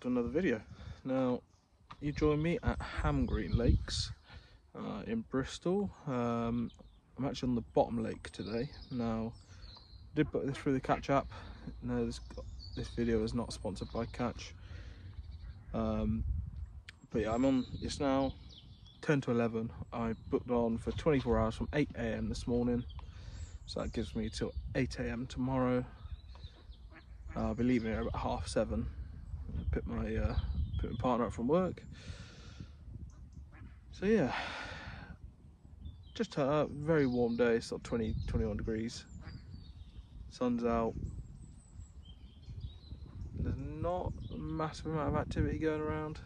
to another video. Now, you join me at Hamgreen Lakes in Bristol. I'm actually on the bottom lake today. Now, I did put this through the Catch app. No, this video is not sponsored by Catch. But yeah, I'm on. It's now 10 to 11. I booked on for 24 hours from 8 AM this morning, so that gives me till 8 AM tomorrow. I'll be leaving here about 7:30. Pick my partner up from work. So yeah, just a very warm day. It's like 21 degrees. Sun's out. There's not a massive amount of activity going around.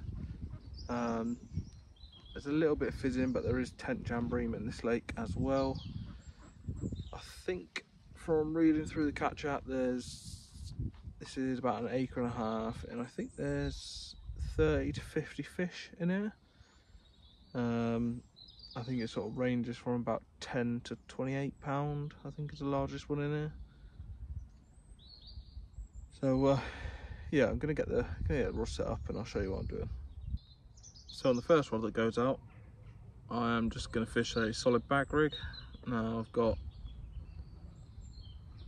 There's a little bit of fizzing, but there is tent jamboree in this lake as well. I think from reading through the Catch app, this is about 1.5 acres, and I think there's 30 to 50 fish in here. I think it sort of ranges from about 10 to 28 pound. I think is the largest one in here. So yeah, I'm gonna get the rod set up and I'll show you what I'm doing. So on the first rod that goes out, I am just gonna fish a solid bag rig. Now I've got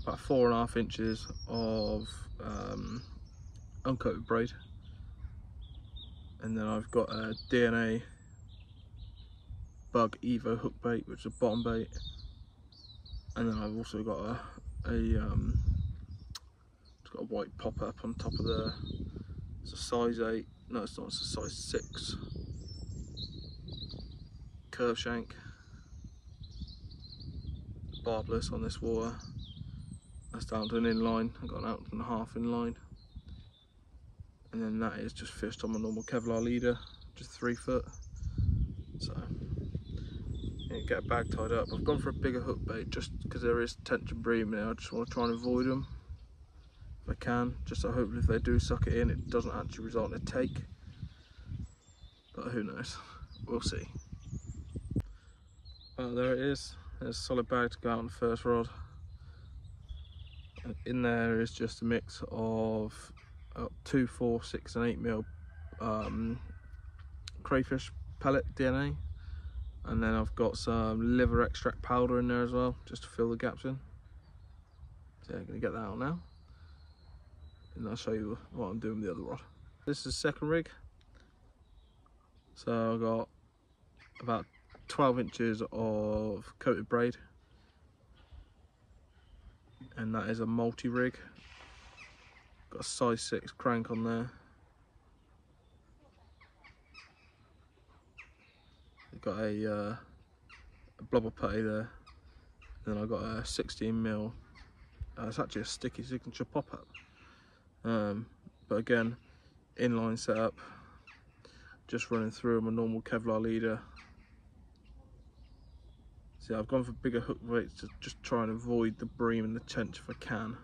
about 4.5 inches of uncoated braid, and then I've got a DNA bug Evo hook bait, which is a bottom bait, and then I've also got it's got a white pop up on top of it's a size 8, no it's not, it's a size 6 curve shank, barbless on this water. That's down to an inline. I've got an 1.5 ounce inline, and then that is just fished on my normal Kevlar leader, just 3 foot. So yeah, get a bag tied up. I've gone for a bigger hook bait just because there is tension bream there. I just want to try and avoid them if I can, just so hopefully if they do suck it in, it doesn't actually result in a take. But who knows? We'll see. Well, there it is. There's a solid bag to go out on the first rod. In there is just a mix of 2, 4, 6 and 8 mil crayfish pellet DNA, and then I've got some liver extract powder in there as well, just to fill the gaps in. So I'm going to get that out now, and I'll show you what I'm doing with the other rod. This is the second rig. So I've got about 12 inches of coated braid, and that is a multi-rig. Got a size 6 crank on there. I've got a blobber putty there. And then I've got a 16 mil. It's actually a sticky signature pop-up. But again, inline setup. Just running through my normal Kevlar leader. See, I've gone for bigger hook weights to just try and avoid the bream and the tench if I can.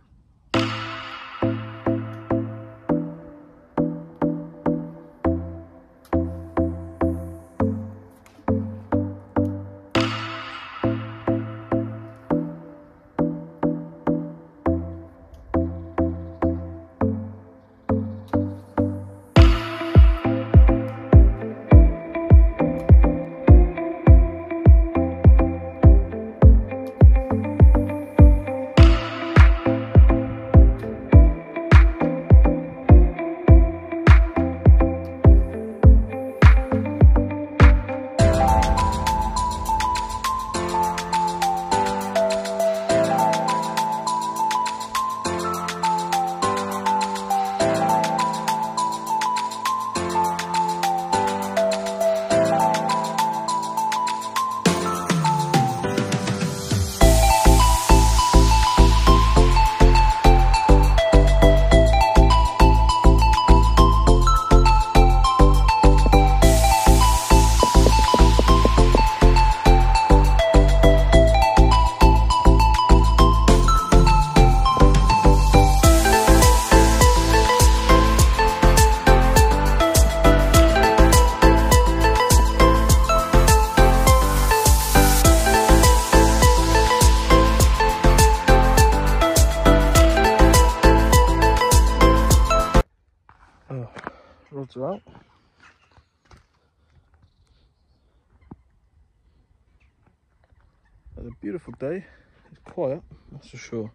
It's a beautiful day. It's quiet, that's for sure.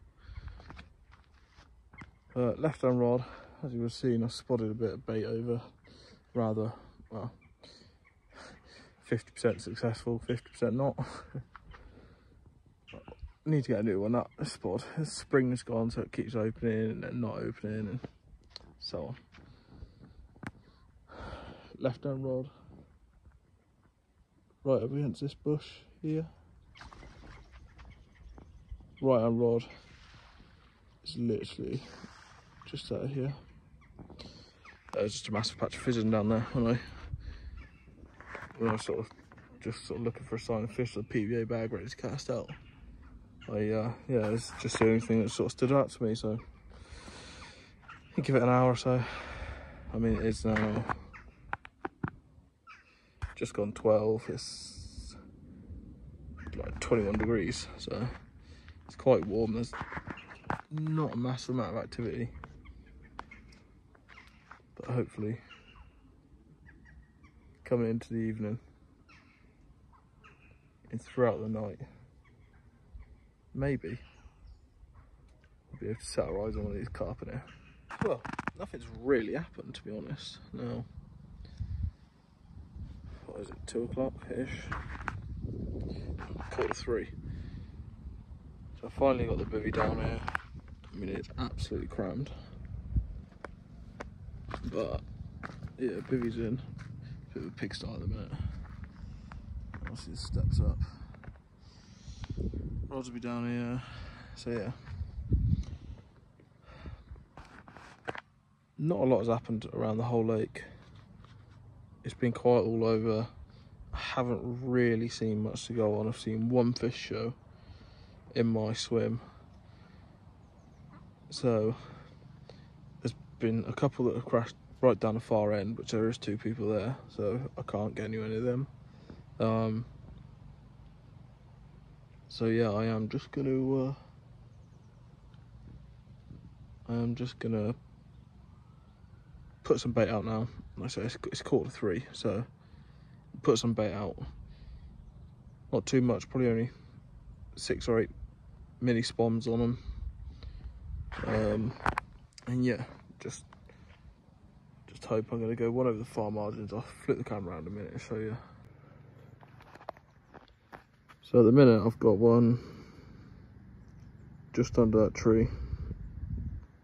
Left hand rod, as you were seeing, I spotted a bit of bait over, rather, well, 50% successful, 50% not. Need to get a new one. That spot, the spring is gone, so it keeps opening and then not opening and so on. Left hand rod, right up against this bush here. Right hand rod is literally just out of here. There's just a massive patch of fizzing down there when I sort of looking for a sign of fish with a PVA bag ready to cast out. Yeah, it's just the only thing that sort of stood out to me, so I give it an hour or so. I mean, it is now just gone 12, it's like 21 degrees, so it's quite warm. There's not a massive amount of activity, but hopefully coming into the evening and throughout the night, maybe we'll be able to set our eyes on one of these carp in here. Well, nothing's really happened, to be honest. Now, what is it, 2 o'clock-ish? 2:45. So I finally got the bivvy down here. I mean, it's absolutely crammed. But, yeah, bivvy's in. Bit of a pigsty at the minute. I'll see the steps up. Rods will be down here. So, yeah. Not a lot has happened around the whole lake. It's been quiet all over. I haven't really seen much to go on. I've seen one fish show in my swim. So there's been a couple that have crashed right down the far end, which there is 2 people there, so I can't get any of them. So yeah, I am just gonna put some bait out now. Like I say, it's 2:45, so put some bait out. Not too much, probably only 6 or 8 mini spawns on them. And yeah, just hope I'm gonna go one over the far margins. I'll flip the camera around a minute and show you. So at the minute I've got one just under that tree,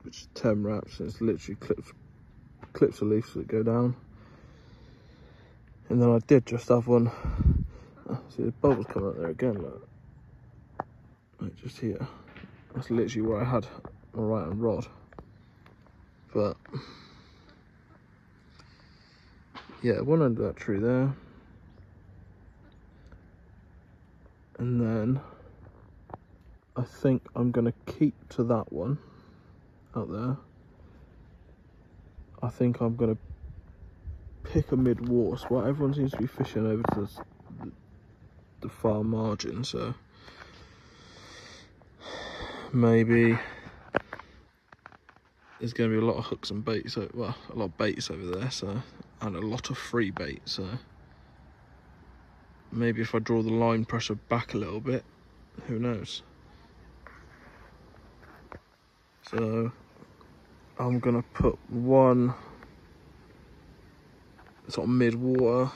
which is 10 wraps, and it's literally clips of leaves that go down. And then I did just have one. See the bubbles coming out there again, look. Like just here. That's literally where I had my right hand rod. But yeah, one under that tree there. And then I think I'm gonna keep to that one out there. I think I'm gonna pick a mid-water spot. Everyone seems to be fishing over to the far margin, so maybe there's going to be a lot of hooks and baits, well, a lot of baits over there, so, and a lot of free bait, so maybe if I draw the line pressure back a little bit, who knows. So I'm going to put one sort of mid-water,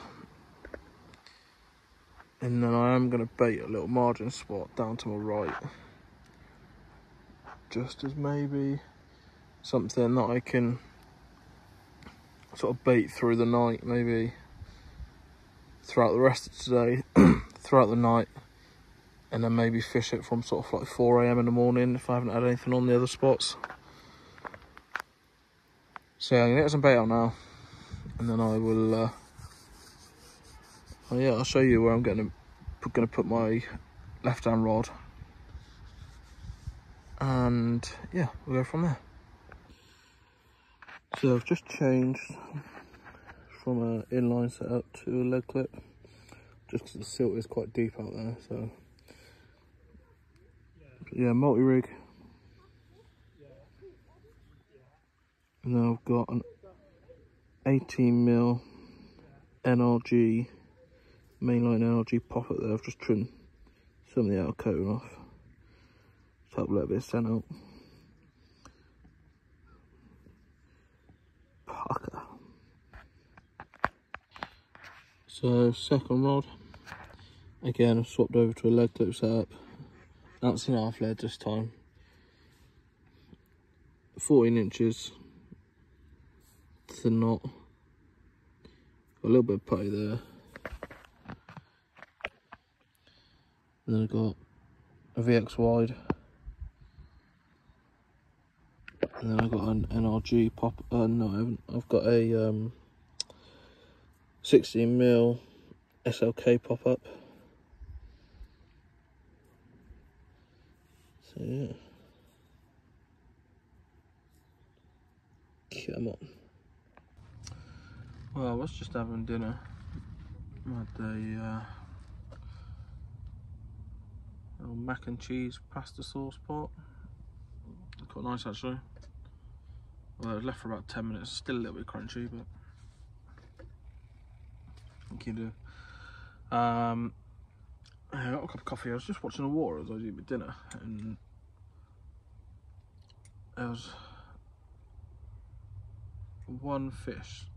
and then I am going to bait a little margin spot down to my right, just as maybe something that I can sort of bait through the night, maybe throughout the rest of today, throughout the night, and then maybe fish it from sort of like 4 AM in the morning if I haven't had anything on the other spots. So yeah, I'm gonna get some bait out now, and then I will oh yeah, I'll show you where I'm gonna put my left hand rod, and yeah, we'll go from there. So I've just changed from an inline setup to a lead clip, just because the silt is quite deep out there. So yeah, multi-rig, and then I've got an 18mm NRG mainline NRG poppet there. I've just trimmed some of the outer coating off. Just a little bit of scent out. Pucker. So second rod, again I've swapped over to a lead clip setup. That's an half lead this time. 14 inches to the knot. Got a little bit of putty there. And then I've got a VX wide. And then I've got an NRG pop. No, I haven't. I've got a 16mm SLK pop up. So yeah. Come on. Well, I was just having dinner. I had a little mac and cheese pasta sauce pot. Quite nice actually. Well, it was left for about 10 minutes. Still a little bit crunchy, but I think you do. I got a cup of coffee. I was just watching the water as I was eating my dinner, and there was one fish.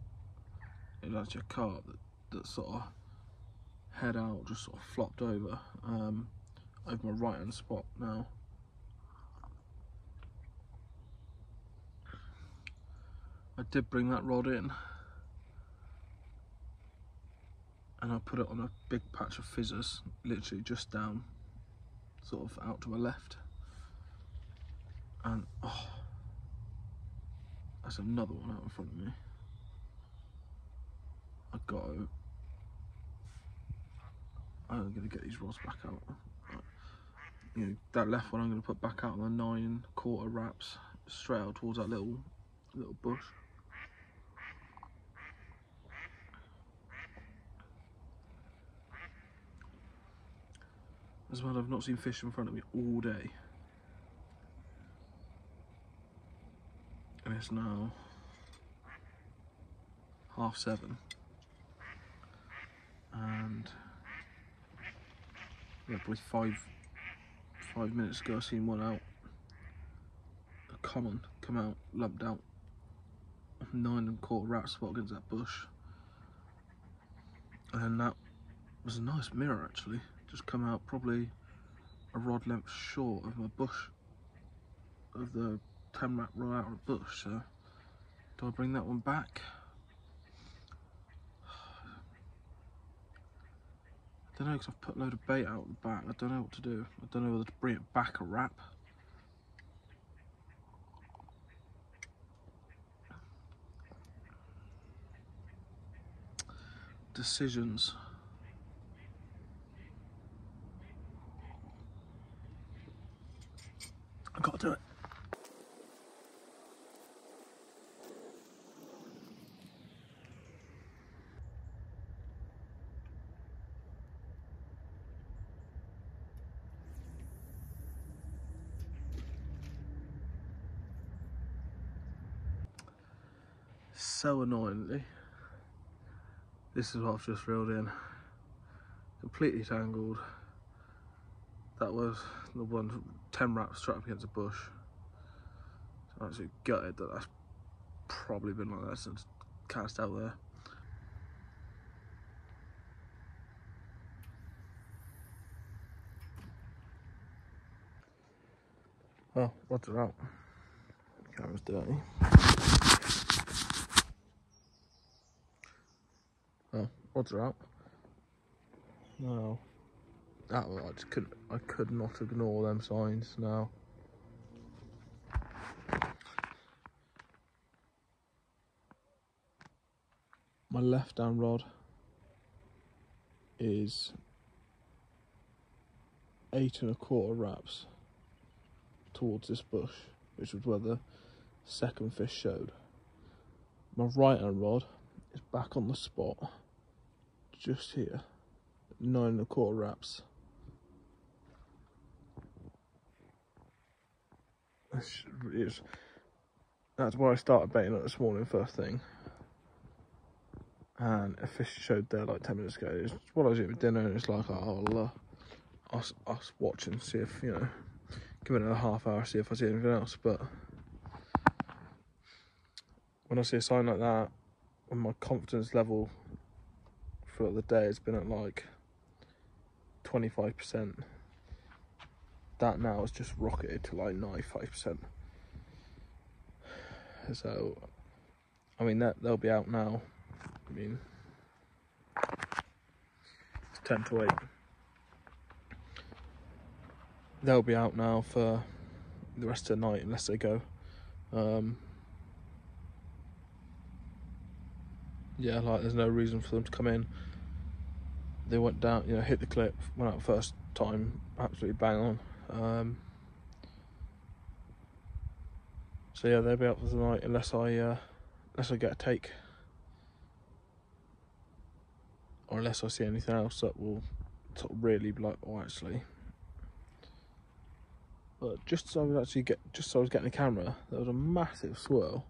It was actually a carp that sort of head out, just sort of flopped over my right hand spot now. I did bring that rod in and I put it on a big patch of fizzers, literally just down, sort of out to my left. And oh, that's another one out in front of me. I'm gonna get these rods back out. You know, that left one I'm gonna put back out on the 9¼ wraps, straight out towards that little bush. As well, I've not seen fish in front of me all day. And it's now 7:30. And yeah, probably five minutes ago I seen one out. A common come out, lumped out. 9¼ wrap spot against that bush. And then that was a nice mirror actually. Just come out probably a rod length short of my bush, of the 10 wrap right out of the bush. So do I bring that one back? I don't know, because I've put a load of bait out the back. I don't know what to do. I don't know whether to bring it back a wrap. Decisions. I've got to do it. So annoyingly, this is what I've just reeled in. Completely tangled. That was the one 10 wraps strapped up against a bush. So I'm actually gutted that that's probably been like that since cast out there. Well, rods are out. Camera's dirty. Oh, rods are out. No. I could not ignore them signs now. My left hand rod is 8¼ wraps towards this bush, which was where the second fish showed. My right hand rod is back on the spot, just here, 9¼ wraps. That's where I started baiting it this morning, first thing. And a fish showed there like 10 minutes ago. It's while I was eating dinner, and it's like, oh, us watch and see if, you know, give it another half hour, see if I see anything else. But when I see a sign like that, when my confidence level throughout the day has been at like 25%, that now has just rocketed to like 95%. So, I mean, they'll be out now. I mean, it's 10 to 8. They'll be out now for the rest of the night unless they go. Yeah, like there's no reason for them to come in. They went down, you know, hit the clip, went out first time, absolutely bang on. So yeah, they'll be out for the night unless I get a take, or unless I see anything else that will sort of really be like, oh, actually. But just as I was getting the camera, there was a massive swirl,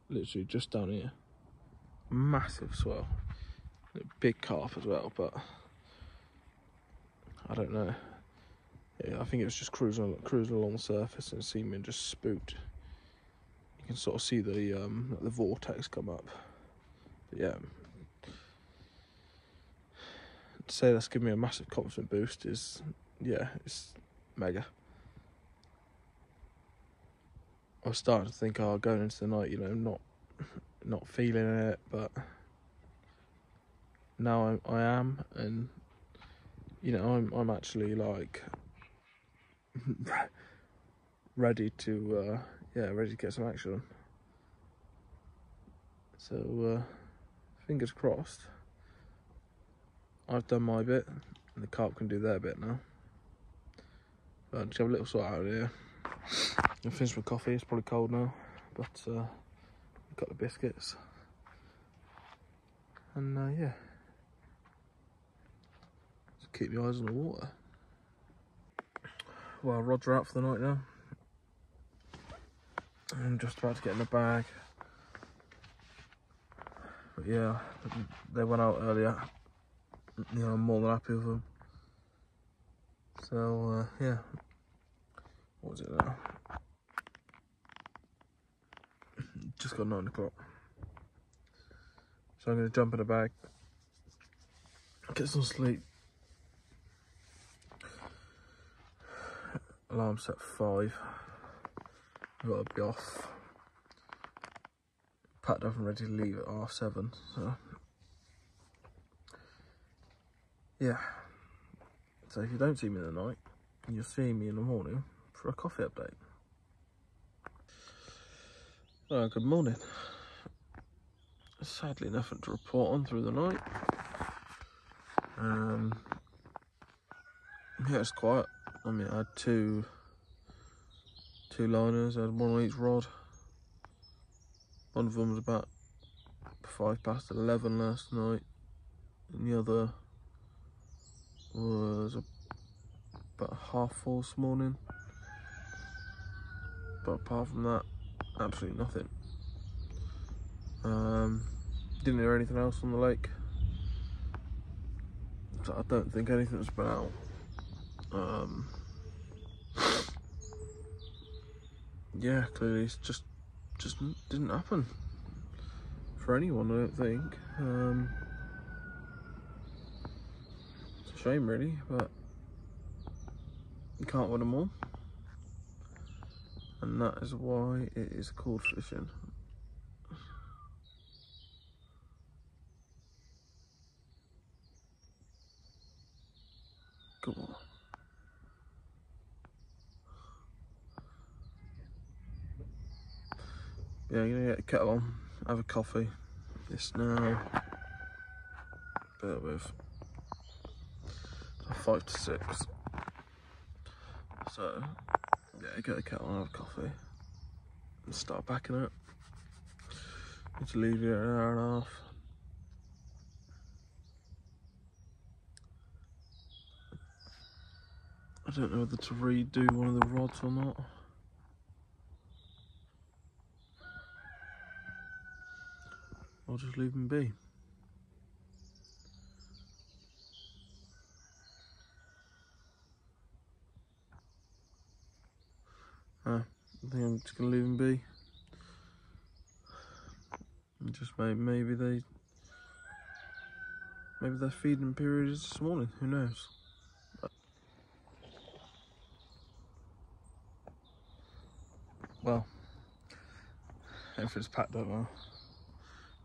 literally just down here. Massive swirl, big carp as well, but I don't know. Yeah, I think it was just cruising along the surface and seeming just spooked. You can sort of see the vortex come up. But yeah, to say that's given me a massive confidence boost is, yeah, it's mega. I was starting to think, oh, going into the night, you know, not feeling it, but now I am, and you know, I'm actually like ready to get some action. So fingers crossed. I've done my bit, and the carp can do their bit now. But just have a little sort out here. I'm finished with coffee. It's probably cold now, but got the biscuits, and yeah, just keep your eyes on the water. Well, rods are out for the night now. I'm just about to get in the bag, but yeah, they went out earlier. You know, I'm more than happy with them. So yeah, what was it now? Just got 9 o'clock. So I'm going to jump in the bag, get some sleep. Alarm set 5. I've got to be off. Packed up and ready to leave at 7:30. So yeah. So if you don't see me in the night, you'll see me in the morning for a coffee update. Good morning. Sadly, nothing to report on through the night. Yeah, it's quiet. I mean, I had two liners. I had one on each rod. One of them was about 11 last night, and the other was about 4:30 this morning. But apart from that, absolutely nothing. Didn't hear anything else on the lake, so I don't think anything's been out. Yeah, clearly it's just didn't happen for anyone, I don't think. It's a shame, really, but you can't win them all, and that is why it is called fishing. Go on. Yeah, I'm gonna get a kettle on, have a coffee. It's now, bear with, 5 to 6. So yeah, get a kettle and have a coffee and start packing it. Need to leave here in an hour and a half. I don't know whether to redo one of the rods or not. I'll just leave them be. I think I'm just gonna leave them be. And just maybe their feeding period is this morning. Who knows? Well, everything's packed up now.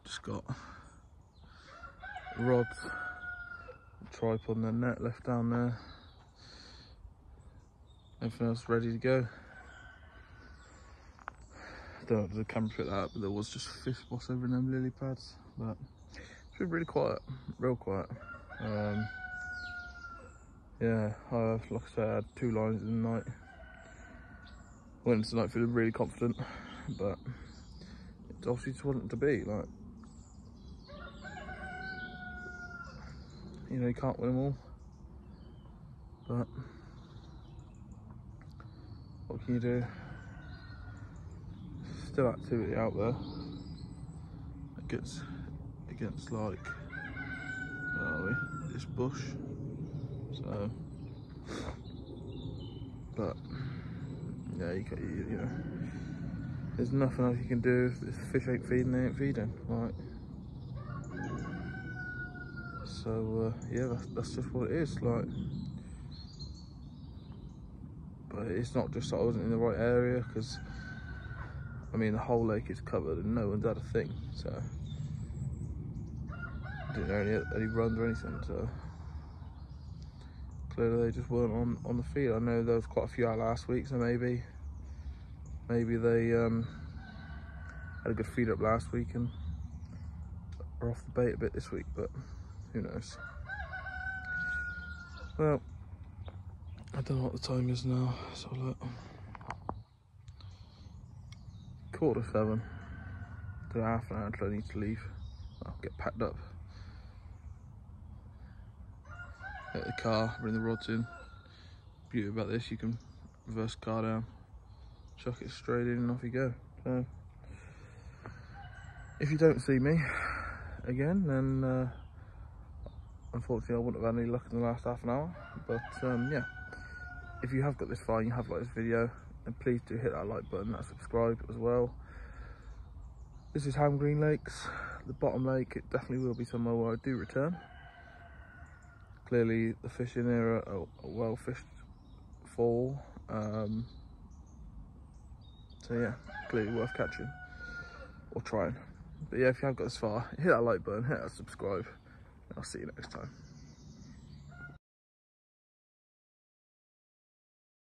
Just got rods, tripod and the net left down there. Everything else ready to go. I don't know if the camera picked that up, but there was just fish spots over in them lily pads. But it's been really quiet, real quiet. Yeah, like I said, I had 2 lines in the night. Went into the night feeling really confident, but it obviously just wasn't to be. Like, you know, you can't win them all, but what can you do? Still activity out there against like this bush. So, but yeah, you know, there's nothing else you can do. If this fish ain't feeding, they ain't feeding. Right. So yeah, that's just what it is. Like, but it's not just that I wasn't in the right area, because I mean the whole lake is covered and no one's had a thing. So I didn't know any runs or anything. So clearly they just weren't on the feed. I know there was quite a few out last week, so maybe they had a good feed up last week and are off the bait a bit this week, but who knows. Well, I don't know what the time is now, so look. 7:15. Do half an hour until I need to leave. I'll get packed up. Get the car, bring the rods in. Beauty about this, you can reverse the car down, chuck it straight in and off you go. So if you don't see me again, then unfortunately I wouldn't have had any luck in the last half an hour. But yeah, if you have got this far and you have liked this video, then please do hit that like button, that subscribe as well. This is Ham Green Lakes, the bottom lake. It definitely will be somewhere where I do return. Clearly the fish in here are well fished for. So yeah, clearly worth catching or trying. But yeah, if you have got this far, hit that like button, hit that subscribe, and I'll see you next time.